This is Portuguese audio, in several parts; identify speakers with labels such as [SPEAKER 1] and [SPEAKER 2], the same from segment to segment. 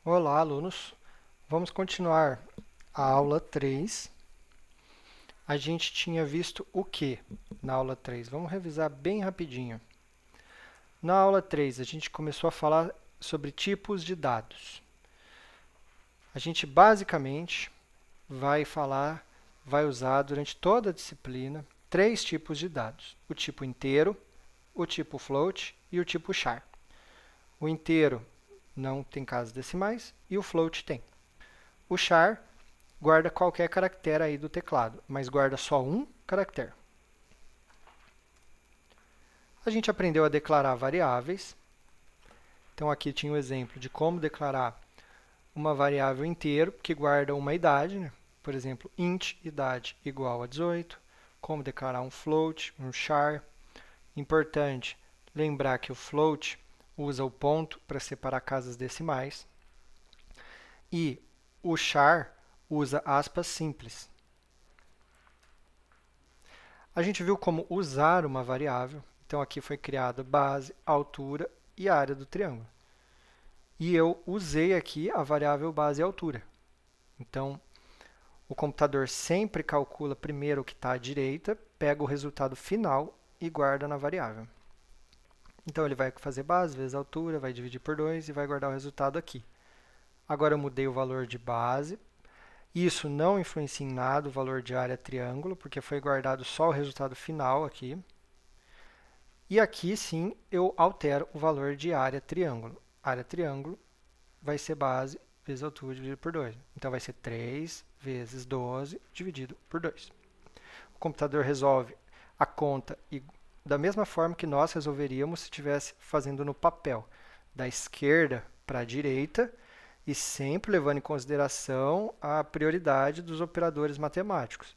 [SPEAKER 1] Olá, alunos. Vamos continuar a aula 3. A gente tinha visto o que na aula 3? Vamos revisar bem rapidinho. Na aula 3, a gente começou a falar sobre tipos de dados. A gente basicamente vai usar durante toda a disciplina três tipos de dados: o tipo inteiro, o tipo float e o tipo char. O inteiro não tem casas decimais e o float tem. O char guarda qualquer caractere aí do teclado, mas guarda só um caractere. A gente aprendeu a declarar variáveis. Então aqui tinha um exemplo de como declarar uma variável inteiro que guarda uma idade, né? Por exemplo, int idade igual a 18. Como declarar um float, um char. Importante lembrar que o float usa o ponto para separar casas decimais. E o char usa aspas simples. A gente viu como usar uma variável. Então, aqui foi criada base, altura e área do triângulo. E eu usei aqui a variável base e altura. Então, o computador sempre calcula primeiro o que está à direita, pega o resultado final e guarda na variável. Então, ele vai fazer base vezes altura, vai dividir por 2 e vai guardar o resultado aqui. Agora, eu mudei o valor de base. Isso não influencia em nada o valor de área triângulo, porque foi guardado só o resultado final aqui. E aqui, sim, eu altero o valor de área triângulo. Área triângulo vai ser base vezes altura dividido por 2. Então, vai ser 3 vezes 12 dividido por 2. O computador resolve a conta da mesma forma que nós resolveríamos se estivesse fazendo no papel, da esquerda para a direita, e sempre levando em consideração a prioridade dos operadores matemáticos.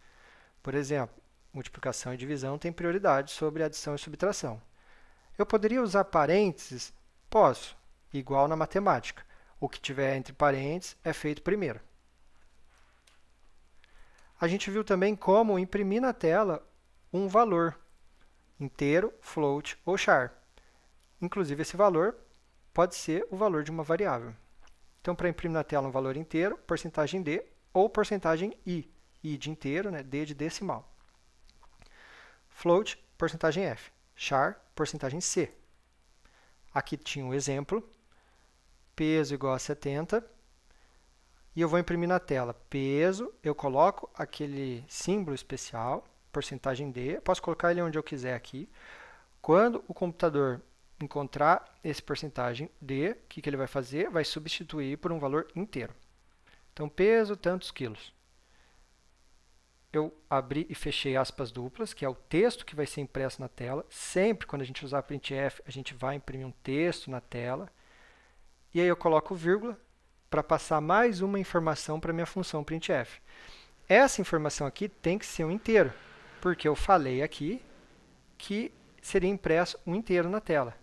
[SPEAKER 1] Por exemplo, multiplicação e divisão têm prioridade sobre adição e subtração. Eu poderia usar parênteses? Posso, igual na matemática. O que tiver entre parênteses é feito primeiro. A gente viu também como imprimir na tela um valor inteiro, float ou char. Inclusive, esse valor pode ser o valor de uma variável. Então, para imprimir na tela um valor inteiro, porcentagem D ou porcentagem I. I de inteiro, né? D de decimal. Float, porcentagem F. Char, porcentagem C. Aqui tinha um exemplo. Peso igual a 70. E eu vou imprimir na tela. Peso, eu coloco aquele símbolo especial, porcentagem D. Posso colocar ele onde eu quiser aqui. Quando o computador encontrar esse porcentagem D, o que ele vai fazer? Vai substituir por um valor inteiro. Então, peso, tantos quilos. Eu abri e fechei aspas duplas, que é o texto que vai ser impresso na tela. Sempre quando a gente usar printf, a gente vai imprimir um texto na tela. E aí eu coloco vírgula para passar mais uma informação para a minha função printf. Essa informação aqui tem que ser um inteiro, porque eu falei aqui que seria impresso um inteiro na tela.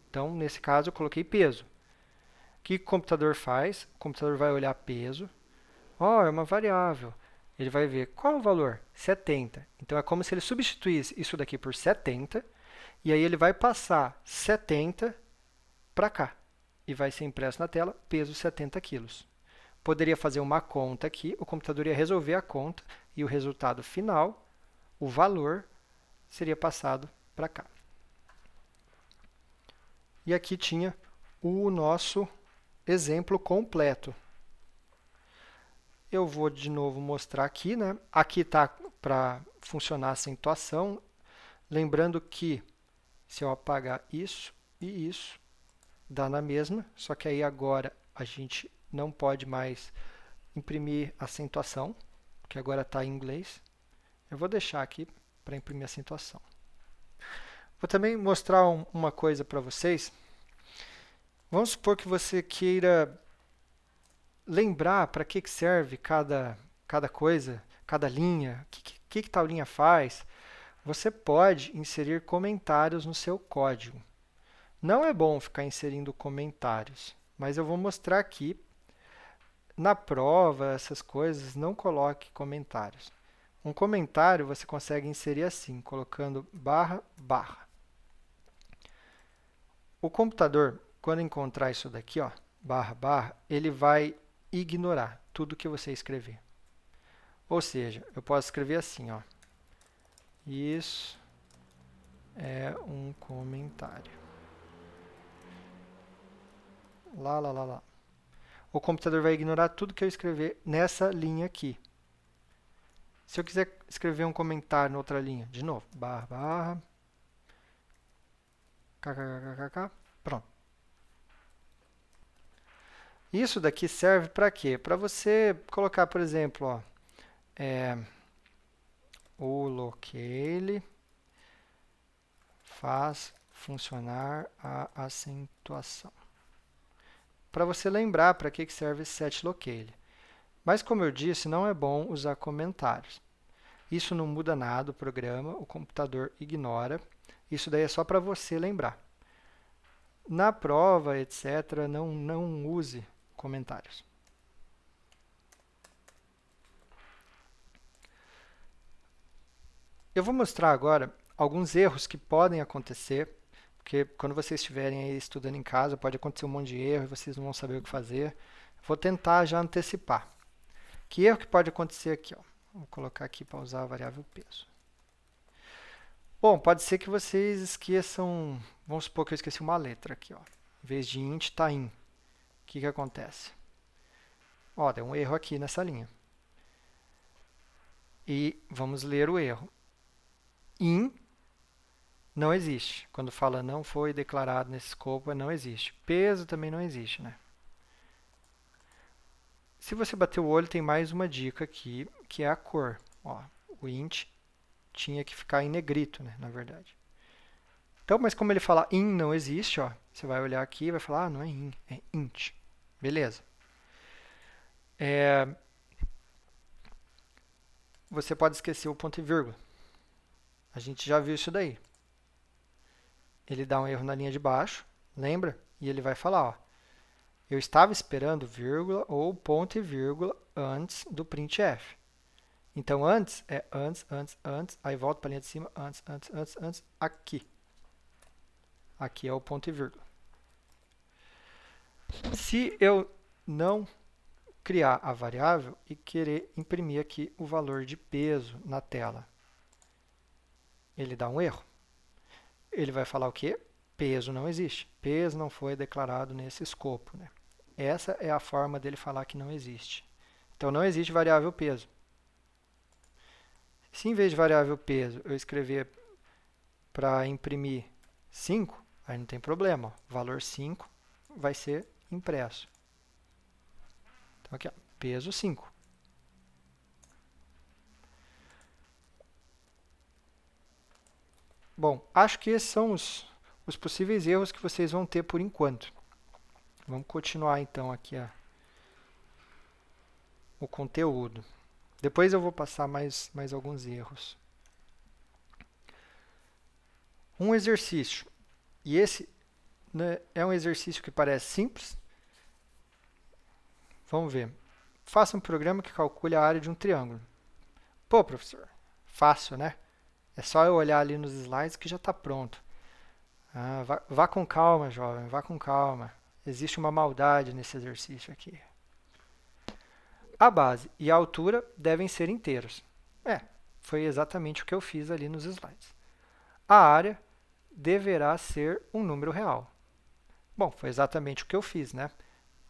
[SPEAKER 1] Então, nesse caso, eu coloquei peso. O que o computador faz? O computador vai olhar peso. É uma variável. Ele vai ver qual é o valor? 70. Então, é como se ele substituísse isso daqui por 70, e aí ele vai passar 70 para cá. E vai ser impresso na tela, peso 70 quilos. Poderia fazer uma conta aqui, o computador ia resolver a conta, e o resultado final, o valor, seria passado para cá. E aqui tinha o nosso exemplo completo. Eu vou de novo mostrar aqui, né? Aqui está para funcionar a acentuação. Lembrando que se eu apagar isso e isso, dá na mesma, só que aí agora a gente não pode mais imprimir acentuação, que agora está em inglês. Eu vou deixar aqui para imprimir acentuação. Vou também mostrar uma coisa para vocês. Vamos supor que você queira lembrar para que serve cada coisa, cada linha, o que tal linha faz. Você pode inserir comentários no seu código. Não é bom ficar inserindo comentários, mas eu vou mostrar aqui. Na prova, essas coisas, não coloque comentários. Um comentário você consegue inserir assim, colocando barra, barra. O computador, quando encontrar isso daqui, barra, barra, ele vai ignorar tudo que você escrever. Ou seja, eu posso escrever assim, ó. Isso é um comentário. Lá, lá, lá, lá. O computador vai ignorar tudo que eu escrever nessa linha aqui. Se eu quiser escrever um comentário na outra linha, de novo, barra, barra, kkkk, pronto. Isso daqui serve para quê? Para você colocar, por exemplo, ó, o locale faz funcionar a acentuação. Para você lembrar para que serve setLocale. Mas, como eu disse, não é bom usar comentários. Isso não muda nada o programa, o computador ignora. Isso daí é só para você lembrar. Na prova, etc., não use comentários. Eu vou mostrar agora alguns erros que podem acontecer, porque quando vocês estiverem aí estudando em casa, pode acontecer um monte de erro e vocês não vão saber o que fazer. Vou tentar já antecipar. Que erro que pode acontecer aqui? Ó? Vou colocar aqui para usar a variável peso. Bom, pode ser que vocês esqueçam, vamos supor que eu esqueci uma letra aqui, ó. Em vez de int, está in. O que acontece? Ó, deu um erro aqui nessa linha. E vamos ler o erro. In não existe. Quando fala não foi declarado nesse escopo, não existe. Peso também não existe, né? Se você bater o olho, tem mais uma dica aqui, que é a cor. Ó, o int tinha que ficar em negrito, né, na verdade. Então, mas como ele fala in não existe, ó, você vai olhar aqui e vai falar, não é in, é int. Beleza. Você pode esquecer o ponto e vírgula. A gente já viu isso daí. Ele dá um erro na linha de baixo, lembra? E ele vai falar, ó, eu estava esperando vírgula ou ponto e vírgula antes do printf. Então, antes é antes, aí volta para a linha de cima, antes, aqui. Aqui é o ponto e vírgula. Se eu não criar a variável e querer imprimir aqui o valor de peso na tela, ele dá um erro. Ele vai falar o quê? Peso não existe. Peso não foi declarado nesse escopo, né? Essa é a forma dele falar que não existe. Então, não existe variável peso. Se em vez de variável peso eu escrever para imprimir 5, aí não tem problema. Ó. Valor 5 vai ser impresso. Então, aqui, ó, peso 5. Bom, acho que esses são os possíveis erros que vocês vão ter por enquanto. Vamos continuar, então, aqui o conteúdo. Depois eu vou passar mais alguns erros. Um exercício. E esse, né, é um exercício que parece simples. Vamos ver. Faça um programa que calcule a área de um triângulo. Pô, professor, fácil, né? É só eu olhar ali nos slides que já está pronto. Ah, vá com calma, jovem, vá com calma. Existe uma maldade nesse exercício aqui. A base e a altura devem ser inteiros. Foi exatamente o que eu fiz ali nos slides. A área deverá ser um número real. Bom, foi exatamente o que eu fiz, né?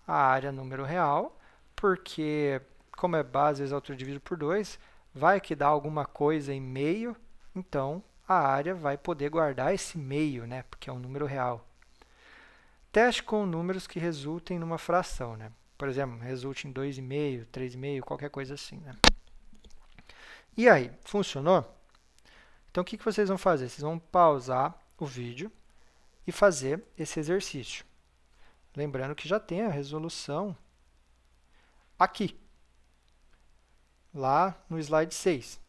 [SPEAKER 1] A área é número real, porque como é base vezes altura dividido por 2, vai que dá alguma coisa em meio, então a área vai poder guardar esse meio, né? Porque é um número real. Teste com números que resultem numa fração, né? Por exemplo, resulte em 2,5, 3,5, qualquer coisa assim, né? E aí, funcionou? Então, o que vocês vão fazer? Vocês vão pausar o vídeo e fazer esse exercício. Lembrando que já tem a resolução aqui, lá no slide 6.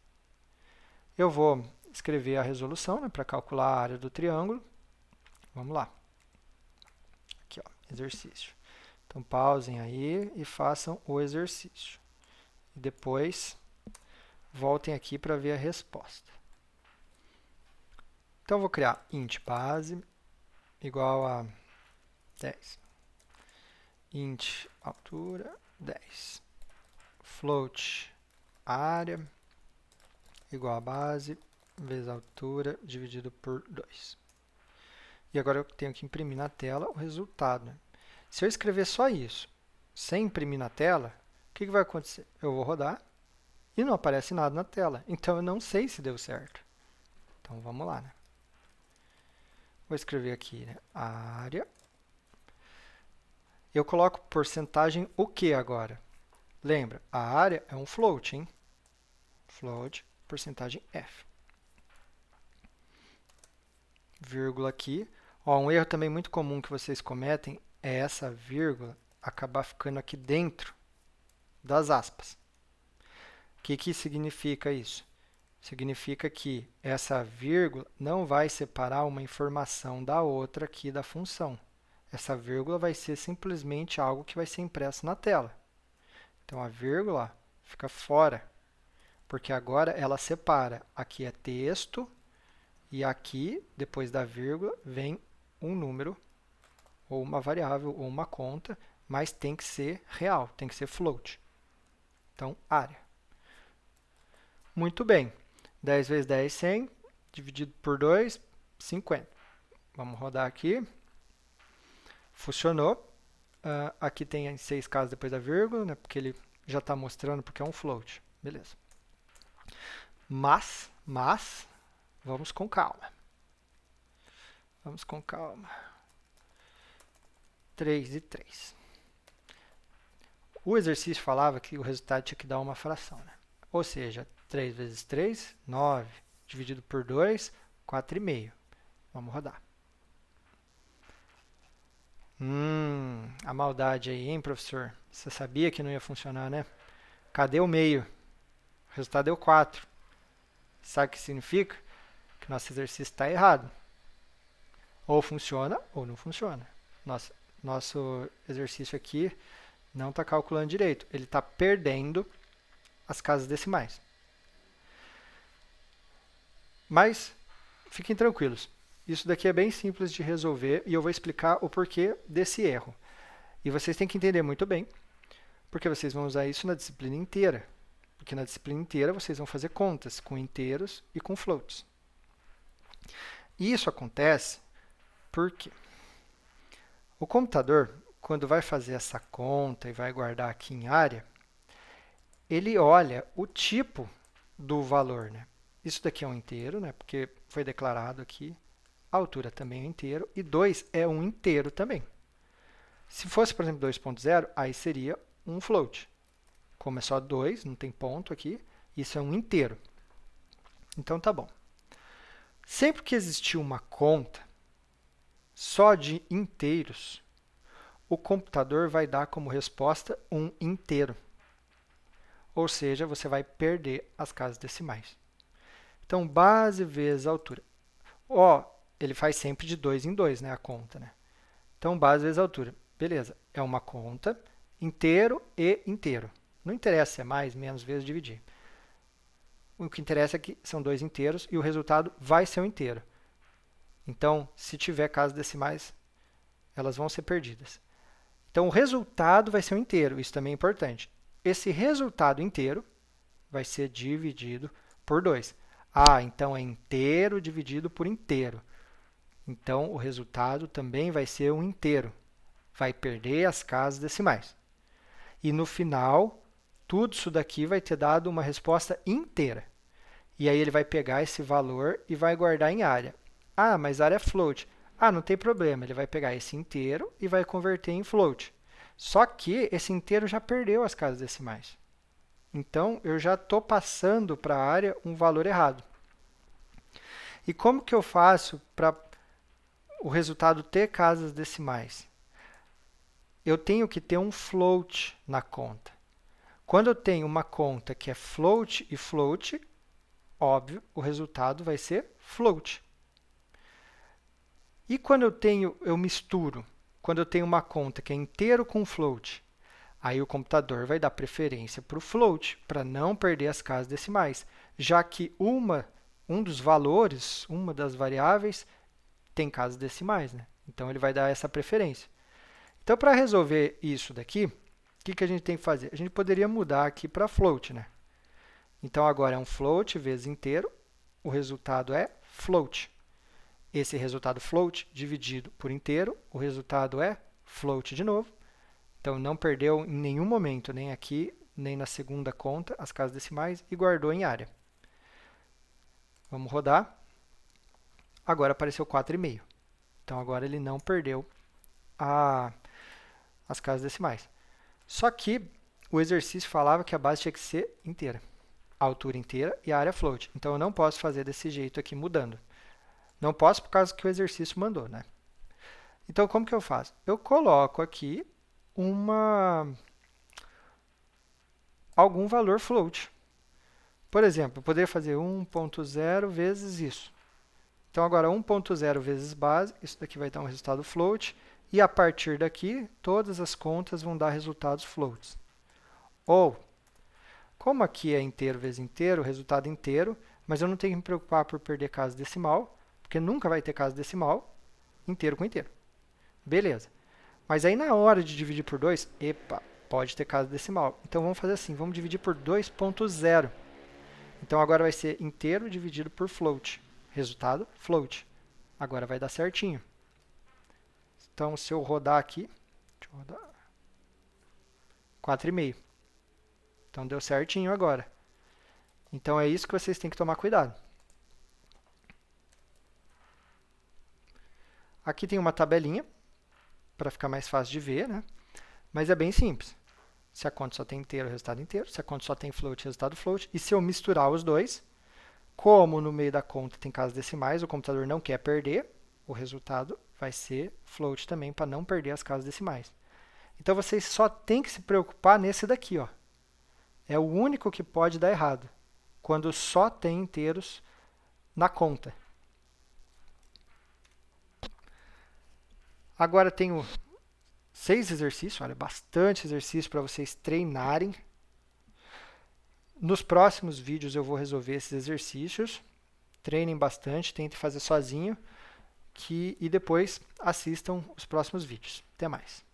[SPEAKER 1] Eu vou escrever a resolução, né, para calcular a área do triângulo. Vamos lá. Aqui, ó, exercício. Então, pausem aí e façam o exercício. E depois, voltem aqui para ver a resposta. Então, vou criar int base igual a 10. int altura 10, float área igual a base vezes a altura dividido por 2. E agora eu tenho que imprimir na tela o resultado, né? Se eu escrever só isso, sem imprimir na tela, o que vai acontecer? Eu vou rodar e não aparece nada na tela. Então, eu não sei se deu certo. Então, vamos lá, né? Vou escrever aqui, né? Área. Eu coloco porcentagem o que agora? Lembra, a área é um float, hein? Float, porcentagem F. Vírgula aqui. Ó, um erro também muito comum que vocês cometem é essa vírgula acabar ficando aqui dentro das aspas. O que significa isso? Significa que essa vírgula não vai separar uma informação da outra aqui da função. Essa vírgula vai ser simplesmente algo que vai ser impresso na tela. Então, a vírgula fica fora, porque agora ela separa. Aqui é texto e aqui, depois da vírgula, vem um número, ou uma variável, ou uma conta, mas tem que ser real, tem que ser float. Então, área. Muito bem. 10 vezes 10, 100, dividido por 2, 50. Vamos rodar aqui. Funcionou. Aqui tem 6 casos depois da vírgula, né, porque ele já está mostrando porque é um float. Beleza. Mas, vamos com calma. Vamos com calma. 3 e 3. O exercício falava que o resultado tinha que dar uma fração, né? Ou seja, 3 vezes 3, 9, dividido por 2, 4,5. Vamos rodar. A maldade aí, hein, professor? Você sabia que não ia funcionar, né? Cadê o meio? O resultado deu 4. Sabe o que significa? Que nosso exercício está errado. Ou funciona ou não funciona. Nosso exercício aqui não está calculando direito. Ele está perdendo as casas decimais. Mas fiquem tranquilos. Isso daqui é bem simples de resolver e eu vou explicar o porquê desse erro. E vocês têm que entender muito bem, porque vocês vão usar isso na disciplina inteira. Porque na disciplina inteira vocês vão fazer contas com inteiros e com floats. E isso acontece porque o computador, quando vai fazer essa conta e vai guardar aqui em área, ele olha o tipo do valor, né? Isso daqui é um inteiro, né? Porque foi declarado aqui. A altura também é um inteiro. E 2 é um inteiro também. Se fosse, por exemplo, 2.0, aí seria um float. Como é só 2, não tem ponto aqui, isso é um inteiro. Então, tá bom. Sempre que existir uma conta só de inteiros, o computador vai dar como resposta um inteiro. Ou seja, você vai perder as casas decimais. Então, base vezes altura. Ele faz sempre de 2 em 2, né, a conta, né? Então, base vezes altura. Beleza, é uma conta, inteiro e inteiro. Não interessa se é mais, menos, vezes dividir. O que interessa é que são 2 inteiros e o resultado vai ser um inteiro. Então, se tiver casas decimais, elas vão ser perdidas. Então, o resultado vai ser um inteiro, isso também é importante. Esse resultado inteiro vai ser dividido por 2. Então é inteiro dividido por inteiro. Então, o resultado também vai ser um inteiro. Vai perder as casas decimais. E no final, tudo isso daqui vai ter dado uma resposta inteira. E aí ele vai pegar esse valor e vai guardar em área. Mas área é float. Não tem problema, ele vai pegar esse inteiro e vai converter em float. Só que esse inteiro já perdeu as casas decimais. Então, eu já estou passando para a área um valor errado. E como que eu faço para o resultado ter casas decimais? Eu tenho que ter um float na conta. Quando eu tenho uma conta que é float e float, óbvio, o resultado vai ser float. E quando eu misturo, quando eu tenho uma conta que é inteiro com float, aí o computador vai dar preferência para o float, para não perder as casas decimais, já que um dos valores, uma das variáveis, tem casas decimais, né? Então, ele vai dar essa preferência. Então, para resolver isso daqui, o que a gente tem que fazer? A gente poderia mudar aqui para float, né? Então, agora é um float vezes inteiro, o resultado é float. Esse resultado float dividido por inteiro, o resultado é float de novo. Então, não perdeu em nenhum momento, nem aqui, nem na segunda conta, as casas decimais, e guardou em área. Vamos rodar. Agora apareceu 4,5. Então, agora ele não perdeu as casas decimais. Só que o exercício falava que a base tinha que ser inteira. A altura inteira e a área float. Então, eu não posso fazer desse jeito aqui, mudando. Não posso por causa que o exercício mandou, né? Então, como que eu faço? Eu coloco aqui algum valor float. Por exemplo, eu poderia fazer 1.0 vezes isso. Então, agora 1.0 vezes base, isso daqui vai dar um resultado float. E a partir daqui, todas as contas vão dar resultados floats. Ou, como aqui é inteiro vezes inteiro, o resultado inteiro, mas eu não tenho que me preocupar por perder casa decimal, porque nunca vai ter casa decimal, inteiro com inteiro. Beleza. Mas aí na hora de dividir por 2, pode ter casa decimal. Então vamos fazer assim, vamos dividir por 2.0. Então agora vai ser inteiro dividido por float. Resultado, float. Agora vai dar certinho. Então se eu rodar aqui, deixa eu rodar, 4,5. Então deu certinho agora. Então é isso que vocês têm que tomar cuidado. Aqui tem uma tabelinha, para ficar mais fácil de ver, né? Mas é bem simples. Se a conta só tem inteiro, resultado inteiro. Se a conta só tem float, resultado float. E se eu misturar os dois, como no meio da conta tem casas decimais, o computador não quer perder, o resultado vai ser float também, para não perder as casas decimais. Então, vocês só têm que se preocupar nesse daqui, ó. É o único que pode dar errado, quando só tem inteiros na conta. Agora tenho 6 exercícios, olha, bastante exercício para vocês treinarem. Nos próximos vídeos eu vou resolver esses exercícios. Treinem bastante, tentem fazer sozinho e depois assistam os próximos vídeos. Até mais!